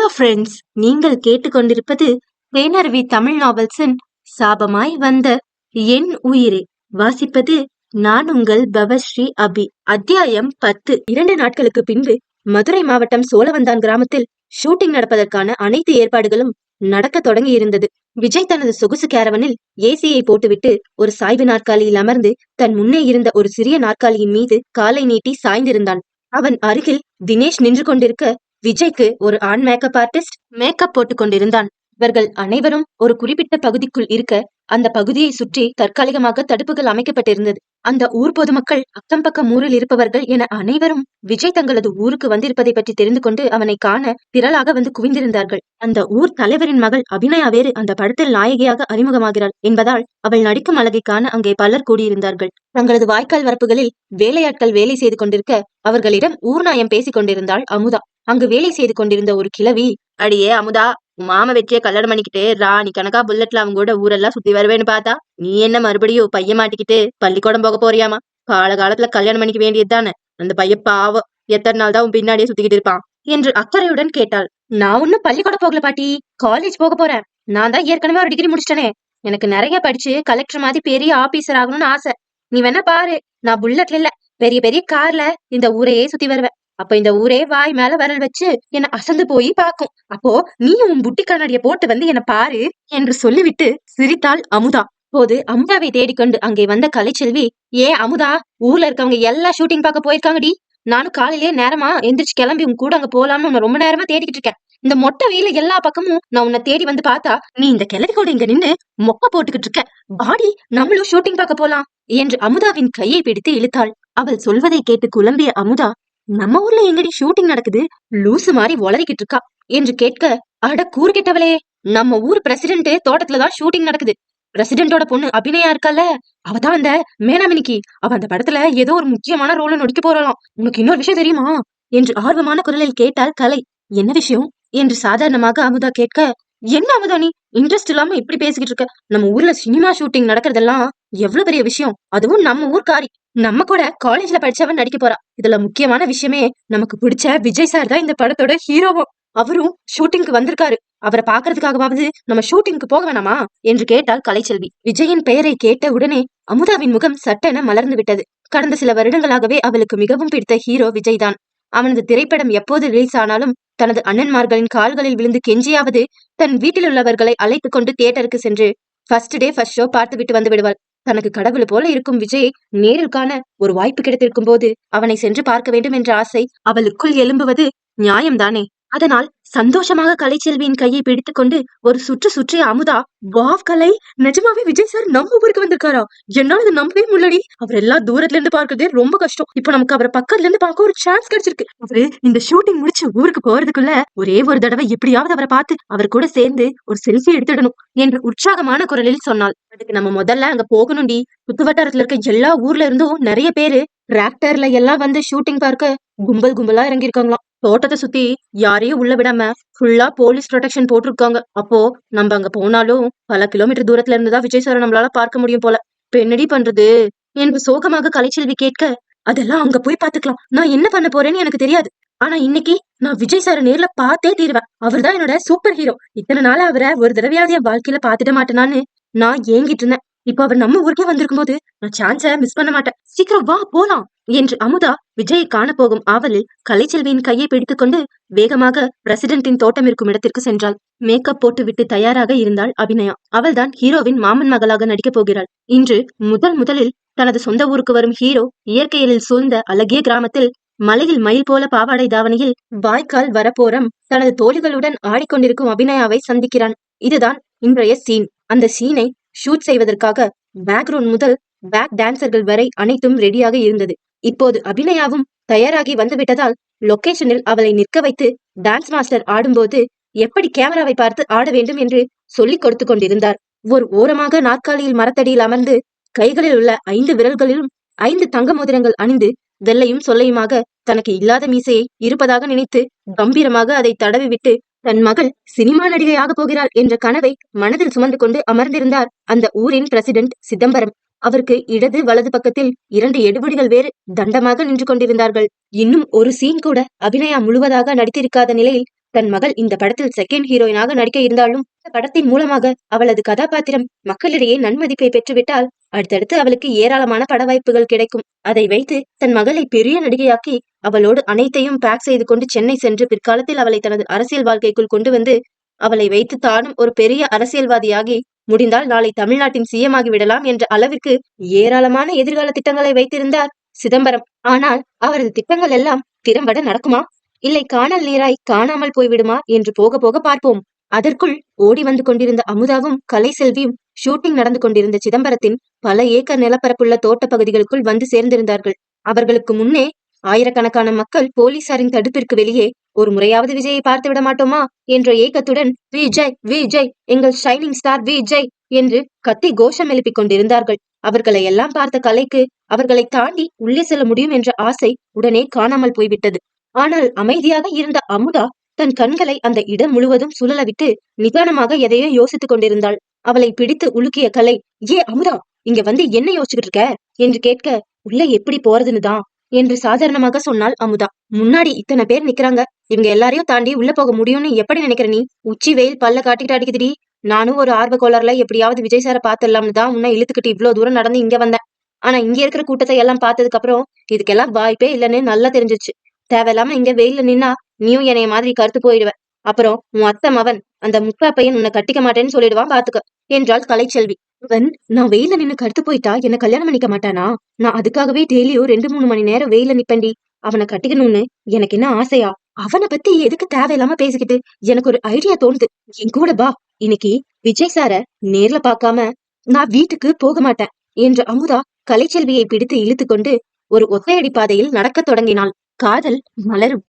Hello friends, நீங்கள் கேட்டுக்கொண்டிருப்பது தேனருவி தமிழ் நாவல்ஸின் சாபமாய் வந்த என் உயிரே. வாசிப்பது நான் உங்கள் பவஸ்ரீ அபி. அத்தியாயம் 10. 2 நாட்களுக்கு பின்பு மதுரை மாவட்டம் சோழவந்தான் கிராமத்தில் ஷூட்டிங் நடப்பதற்கான அனைத்து ஏற்பாடுகளும் நடக்க தொடங்கி இருந்தது. விஜய் தனது சொகுசு கேரவனில் ஏசியை போட்டுவிட்டு ஒரு சாய்வு நாற்காலியில் அமர்ந்து தன் முன்னே இருந்த ஒரு சிறிய நாற்காலியின் மீது காலை நீட்டி சாய்ந்திருந்தான். அவன் அருகில் தினேஷ் நின்று கொண்டிருக்க, விஜய்க்கு ஒரு ஆண் மேக்கப் ஆர்டிஸ்ட் மேக்கப் போட்டுக் கொண்டிருந்தான். இவர்கள் அனைவரும் ஒரு குறிப்பிட்ட பகுதிக்குள் இருக்க, அந்த பகுதியை சுற்றி தற்காலிகமாக தடுப்புகள் அமைக்கப்பட்டிருந்தது. அந்த ஊர் பொதுமக்கள், அக்கம் பக்கம் ஊரில் இருப்பவர்கள் என அனைவரும் விஜய் தங்களது ஊருக்கு வந்திருப்பதை பற்றி தெரிந்து கொண்டு அவனை காண திரளாக வந்து குவிந்திருந்தார்கள். அந்த ஊர் தலைவரின் மகள் அபிநயா வேறு அந்த படத்தில் நாயகியாக அறிமுகமாகிறாள் என்பதால் அவள் நடிக்கும் அழகை காண அங்கே பலர் கூடியிருந்தார்கள். தங்களது வாய்க்கால் வரப்புகளில் வேலையாட்கள் வேலை செய்து கொண்டிருக்க, அவர்களிடம் ஊர்நாயம் பேசிக் கொண்டிருந்தாள் அமுதா. அங்கு வேலை செய்து கொண்டிருந்த ஒரு கிழவி, அடியே அமுதா, உன் மாம வெற்றிய கல்யாணம் பண்ணிக்கிட்டு ராணி கணக்கா புல்லட்ல அவங்க கூட ஊரெல்லாம் சுத்தி வருவேன்னு பார்த்தா, நீ என்ன மறுபடியும் பையன் மாட்டிக்கிட்டு பள்ளிக்கூடம் போக போறியாமா? காலகாலத்துல கல்யாணம் பண்ணிக்க வேண்டியதுதானே. அந்த பையன் பாவம், எத்தனை நாள் தான் உன் பின்னாடியே சுத்திக்கிட்டு இருப்பான் என்று அக்கறையுடன் கேட்டாள். நான் ஒன்னும் பள்ளிக்கூடம் போகல பாட்டி, காலேஜ் போக போறேன். நான் தான் ஏற்கனவே ஒரு டிகிரி முடிச்சிட்டனே. எனக்கு நிறைய படிச்சு கலெக்டர் மாதிரி பெரிய ஆபீசர் ஆகணும்னு ஆசை. நீ வேணா பாரு, நான் புல்லட்ல இல்ல, பெரிய பெரிய கார்ல இந்த ஊரையே சுத்தி வருவேன். அப்ப இந்த ஊரே வாய் மேல வரல் வச்சு என்ன அசந்து போய் பாக்கும். அப்போ நீ உன் புட்டி கண்ணாடிய போட்டு வந்து என்ன பாரு என்று சொல்லிவிட்டு சிரித்தாள் அமுதா. போது அமுதாவை தேடிக்கொண்டு அங்கே வந்த கலைச்செல்வி, ஏ அமுதா, ஊர்ல இருக்கவங்க எல்லாம் ஷூட்டிங் பார்க்க போயிருக்காங்கடி. நானும் காலையிலேயே நேரமா எந்திரிச்சு கிளம்பி உன் கூட அங்க போலாம்னு உன்னை ரொம்ப நேரமா தேடிக்கிட்டு இருக்கேன். இந்த மொட்டை வெயில எல்லா பக்கமும் நான் உன்னை தேடி வந்து பார்த்தா, நீ இந்த கிளவி கூட இங்க நின்னு மொக்க போட்டுக்கிட்டு இருக்க. பாடி, நம்மளும் ஷூட்டிங் பார்க்க போலாம் என்று அமுதாவின் கையை பிடித்து இழுத்தாள். அவள் சொல்வதை கேட்டு குழம்பிய அமுதா, நம்ம ஊர்ல எங்கடி ஷூட்டிங் நடக்குது, லூசு மாதிரி வளரிக்கிட்டு இருக்கா என்று கேட்க, அட கூறு கெட்டவளே, நம்ம ஊர் பிரசிடென்ட் தோட்டத்துலதான் ஷூட்டிங் நடக்குது. பிரசிடென்டோட பொண்ணு அபிநயா இருக்கல்ல, அவதான் அந்த மேனாமினிக்கு. அவ அந்த படத்துல ஏதோ ஒரு முக்கியமான ரோல நடிக்க போறாளாம். உனக்கு இன்னொரு விஷயம் தெரியுமா என்று ஆர்வமான குரலில் கேட்டாள் கலை. என்ன விஷயம் என்று சாதாரணமாக அமுதா கேட்க, என்ன அமுதா நீ இன்ட்ரெஸ்ட் இல்லாம இப்படி பேசிக்கிட்டு இருக்க? நம்ம ஊர்ல சினிமா ஷூட்டிங் நடக்கிறதெல்லாம் எவ்வளவு பெரிய விஷயம். அதுவும் நம்ம ஊர்க்காரி, நம்ம கூட காலேஜ்ல படிச்சவன் நடிக்க போறா. இதுல முக்கியமான விஷயமே, நமக்கு பிடிச்ச விஜய் சார் தான் இந்த படத்தோட ஹீரோவும். அவரும் ஷூட்டிங்க்கு வந்திருக்காரு. அவரை பாக்குறதுக்காகவாவது நம்ம ஷூட்டிங்க்கு போக வேணாமா என்று கேட்டாள் கலைச்செல்வி. விஜயின் பெயரை கேட்ட உடனே அமுதாவின் முகம் சட்டென மலர்ந்து விட்டது. கடந்த சில வருடங்களாகவே அவளுக்கு மிகவும் பிடித்த ஹீரோ விஜய் தான். அவனது திரைப்படம் எப்போது ரிலீஸ் ஆனாலும் தனது அண்ணன்மார்களின் கால்களில் விழுந்து கெஞ்சியாவது தன் வீட்டில் உள்ளவர்களை அழைத்துக் கொண்டு தியேட்டருக்கு சென்று ஃபர்ஸ்ட் டே ஃபர்ஸ்ட் ஷோ பார்த்து விட்டு வந்து விடுவாள். தனக்கு கடவுள் போல இருக்கும் விஜய் நேரில் காண ஒரு வாய்ப்பு கிடைத்திருக்கும் போது அவனை சென்று பார்க்க வேண்டும் என்ற ஆசை அவளுக்குள் எழும்புவது நியாயம்தானே. அதனால் சந்தோஷமாக கலைச்செல்வியின் கையை பிடித்துக் கொண்டு ஒரு சுற்று சுற்றிய அமுதா, வாவ் கலை, நிஜமாவே விஜய் சார் நம்ம ஊருக்கு வந்திருக்காரா? என்னால இதை நம்பவே முன்னாடி. அவர் எல்லாம் தூரத்துல இருந்து பார்க்கறதே ரொம்ப கஷ்டம். இப்ப நமக்கு அவரை பக்கத்துல இருந்து பார்க்க ஒரு சான்ஸ் கிடைச்சிருக்கு. அவரு இந்த ஷூட்டிங் முடிச்சு ஊருக்கு போறதுக்குள்ள ஒரே ஒரு தடவை எப்படியாவது அவரை பார்த்து அவர் கூட சேர்ந்து ஒரு செல்ஃபி எடுத்துடணும் என்று உற்சாகமான குரலில் சொன்னாள். அதுக்கு நம்ம முதல்ல அங்க போகணும்டி. சுத்து வட்டாரத்துல இருக்க எல்லா ஊர்ல இருந்தும் நிறைய பேரு டிராக்டர்ல எல்லாம் வந்து ஷூட்டிங் பார்க்க கும்பல் கும்பலா இறங்கி இருக்காங்களாம். தோட்டத்தை சுத்தி யாரையும் உள்ள விடாம ஃபுல்லா போலீஸ் ப்ரொடெக்ஷன் போட்டிருக்காங்க. அப்போ நம்ம அங்க போனாலும் பல கிலோமீட்டர் தூரத்துல இருந்துதான் விஜய் சாரை நம்மளால பார்க்க முடியும் போல. இப்ப என்னடி பண்றது என்று சோகமாக கலைச்செல்வி கேட்க, அதெல்லாம் அங்க போய் பாத்துக்கலாம். நான் என்ன பண்ண போறேன்னு எனக்கு தெரியாது. ஆனா இன்னைக்கு நான் விஜய் சாரை நேர்ல பார்த்தே தீருவேன். அவர் தான் என்னோட சூப்பர் ஹீரோ. இத்தனை நாளா அவரை ஒரு தடவையாவது என் வாழ்க்கையில பாத்துட மாட்டேனான்னு நான் ஏங்கிட்டு இருந்தேன். இப்ப அவர் நம்ம ஊருக்கே வந்திருக்கும் போது நான் சான்ஸ மிஸ் பண்ண மாட்டேன். சீக்கிரம் வா போலாம் என்று அமுதா விஜயை காண போகும் ஆவலில் கலைச்செல்வியின் கையை பிடித்துக் கொண்டு வேகமாக பிரசிடென்டின் தோட்டம் இருக்கும் இடத்திற்கு சென்றாள். மேக்கப் போட்டு விட்டு தயாராக இருந்தாள் அபிநயா. அவள்தான் ஹீரோவின் மாமன் மகளாக நடிக்கப் போகிறாள். இன்று முதலில் தனது சொந்த ஊருக்கு வரும் ஹீரோ இயற்கையில் சூழ்ந்த அழகிய கிராமத்தில் மலையில் மயில் போல பாவாடை தாவணியில் வாய்க்கால் வரப்போரம் தனது தோழிகளுடன் ஆடிக்கொண்டிருக்கும் அபிநயாவை சந்திக்கிறான். இதுதான் இன்றைய சீன். அந்த சீனை ஷூட் செய்வதற்காக பேக்ரவுண்ட் முதல் பேக் டான்சர்கள் வரை அனைத்தும் ரெடியாக இருந்தது. இப்போது அபிநயாவும் தயாராகி வந்து விட்டதால் லொகேஷனில் அவளை நிற்க வைத்து டான்ஸ் மாஸ்டர் ஆடும்போது எப்படி கேமராவை பார்த்து ஆட வேண்டும் என்று சொல்லிக் கொடுத்து கொண்டிருந்தார். ஒரு ஓரமாக நாற்காலியில் மரத்தடியில் அமர்ந்து கைகளில் உள்ள 5 விரல்களிலும் 5 தங்க மோதிரங்கள் அணிந்து வெள்ளையும் சொல்லையுமாக தனக்கு இல்லாத மீசையை இருப்பதாக நினைத்து கம்பீரமாக அதை தடவி விட்டு தன் மகள் சினிமா நடிகையாக போகிறாள் என்ற கனவை மனதில் சுமந்து கொண்டு அமர்ந்திருந்தார் அந்த ஊரின் பிரசிடென்ட் சிதம்பரம். அவருக்கு இடது வலது பக்கத்தில் 2 எடுபடிகள் வேறு தண்டமாக நின்று கொண்டிருந்தார்கள். இன்னும் ஒரு சீன் கூட அபிநயா முழுவதாக நடித்திருக்காத நிலையில் தன் மகள் இந்த படத்தில் செகண்ட் ஹீரோயினாக நடிக்க இருந்தாலும் இந்த படத்தின் மூலமாக அவளது கதாபாத்திரம் மக்களிடையே நன்மதிப்பை பெற்றுவிட்டால் அடுத்தடுத்து அவளுக்கு ஏராளமான பட வாய்ப்புகள் கிடைக்கும். அதை வைத்து தன் மகளை பெரிய நடிகையாக்கி அவளோடு அனைத்தையும் பேக் செய்து கொண்டு சென்னை சென்று பிற்காலத்தில் அவளை தனது அரசியல் வாழ்க்கைக்குள் கொண்டு வந்து அவளை வைத்து தானும் ஒரு பெரிய அரசியல்வாதியாகி முடிந்தால் நாளை தமிழ்நாட்டின் சிஎம் ஆகி விடலாம் என்ற அளவிற்கு ஏராளமான எதிர்கால திட்டங்களை வைத்திருந்தார் சிதம்பரம். ஆனால் அவரது திட்டங்கள் எல்லாம் திறம்பட நடக்குமா, இல்லை காணல் நீராய் காணாமல் போய்விடுமா என்று போக போக பார்ப்போம். அதற்குள் ஓடி வந்து கொண்டிருந்த அமுதாவும் கலை செல்வியும் ஷூட்டிங் நடந்து கொண்டிருந்த சிதம்பரத்தின் பல ஏக்கர் நிலப்பரப்புள்ள தோட்ட பகுதிகளுக்குள் வந்து சேர்ந்திருந்தார்கள். அவர்களுக்கு முன்னே ஆயிரக்கணக்கான மக்கள் போலீசாரின் தடுப்பிற்கு வெளியே ஒரு முறையாவது விஜயை பார்த்து விட மாட்டோமா என்ற ஏக்கத்துடன் விஜய் விஜய் எங்கள் ஷைனிங் ஸ்டார் விஜய் என்று கத்தி கோஷம் எழுப்பிக் கொண்டிருந்தார்கள். அவர்களை எல்லாம் பார்த்த கலைக்கு அவர்களை தாண்டி உள்ளே செல்ல முடியும் என்ற ஆசை உடனே காணாமல் போய்விட்டது. ஆனால் அமைதியாக இருந்த அமுதா தன் கண்களை அந்த இடம் முழுவதும் சுழலவிட்டு நிதானமாக எதையோ யோசித்துக் கொண்டிருந்தாள். அவளை பிடித்து உலுக்கிய கலை, ஏ அமுதா, இங்க வந்து என்ன யோசிச்சுக்கிட்டு இருக்க என்று கேட்க, உள்ள எப்படி போறதுன்னு தான் என்று சாதாரணமாக சொன்னாள் அமுதா. முன்னாடி இத்தனை பேர் நிக்கிறாங்க, இவங்க எல்லாரையும் தாண்டி உள்ள போக முடியும்னு எப்படி நினைக்கிற நீ? உச்சி வெயில் பல்ல காட்டிக்கிட்டு அடிக்குதுடி. நானும் ஒரு ஆர்வ கோளாறுல எப்படியாவது விஜய் சாரை பாத்துடலாம்னு தான் உன்னை இழுத்துக்கிட்டு இவ்வளவு தூரம் நடந்து இங்க வந்தேன். ஆனா இங்க இருக்கிற கூட்டத்தை எல்லாம் பார்த்ததுக்கு அப்புறம் இதுக்கெல்லாம் வாய்ப்பே இல்லைன்னு நல்லா தெரிஞ்சிச்சு. தேவையில்லாம இங்க வெயில்ல நின்னா நீயும் என்னைய மாதிரி கருத்து போயிடுவ. அப்புறம் உன் அத்தை மவன் அந்த முக்கா பையன் உன்னை கட்டிக்க மாட்டேன்னு சொல்லிடுவான் பாத்துக்க என்றாள் கலைச்செல்வி. அவன் நான் வெயில நின்னு கருத்து போயிட்டா என்ன கல்யாணம் பண்ணிக்க மாட்டானா? நான் அதுக்காகவே டெய்லியும் 2-3 மணி நேரம் வெயில நிப்பண்டி. அவனை கட்டிக்கணும்னு எனக்கு என்ன ஆசையா? அவனை பத்தி எதுக்கு தேவையில்லாம பேசிக்கிட்டு? எனக்கு ஒரு ஐடியா தோணுது, என் கூட பா. இன்னைக்கு விஜய் சார நேர்ல பாக்காம நான் வீட்டுக்கு போக மாட்டேன் என்ற அமுதா கலைச்செல்வியை பிடித்து இழுத்து கொண்டு ஒரு ஒத்தையடி பாதையில் நடக்க தொடங்கினாள். காதல் மலரும்.